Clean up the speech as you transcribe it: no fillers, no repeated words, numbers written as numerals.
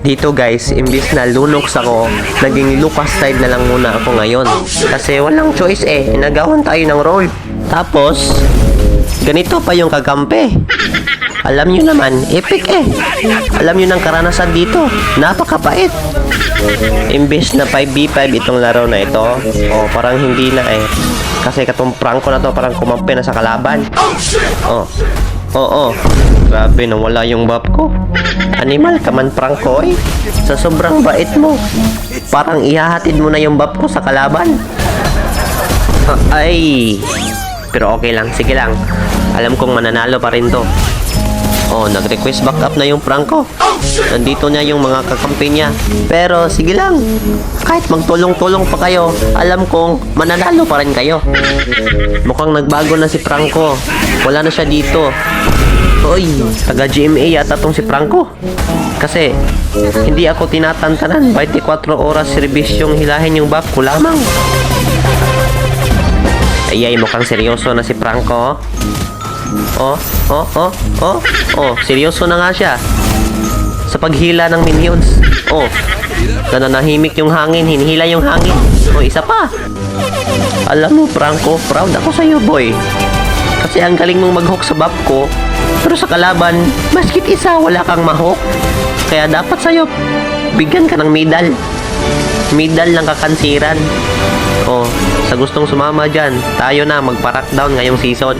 Dito guys, imbis na lunox ako, naging Lucas style na lang muna ako ngayon. Kasi walang choice eh, nagawan tayo ng roll. Tapos, ganito pa yung kakampi. Alam nyo naman, epic eh. Alam nyo ng karanasan dito, napakapait. Imbes na 5v5 itong laro na ito, parang hindi na eh. Kasi katong prangko na to, parang kumampi na sa kalaban. Grabe, nawala yung buff ko. Animal ka man, prangko eh. Sa sobrang bait mo, parang ihahatid mo na yung buff ko sa kalaban. Pero okay lang, sige lang. Alam kong mananalo pa rin to. Nag-request back up na yung prangko. Nandito niya yung mga kakampi niya. Pero sige lang, kahit magtulong-tulong pa kayo, alam kong mananalo pa rin kayo. Mukhang nagbago na si Prangko. Wala na siya dito. Taga GMA yata tong si Prangko. Kasi hindi ako tinatantanan. 24 oras serbisyong hilahin yung buff ko lamang. Mukhang seryoso na si Prangko. Seryoso na nga siya sa paghila ng minions. Nananahimik yung hangin, hinihila yung hangin. Isa pa. Alam mo, Prangko, proud ako sa iyo, boy. Kasi ang galing mong mag-hook sa buff ko, pero sa kalaban, maskit isa, wala kang ma-hook. Kaya dapat sa'yo, bigyan ka ng medal. Medal ng kakansiran. Sa gustong sumama dyan, tayo na magpa-rockdown ngayong season.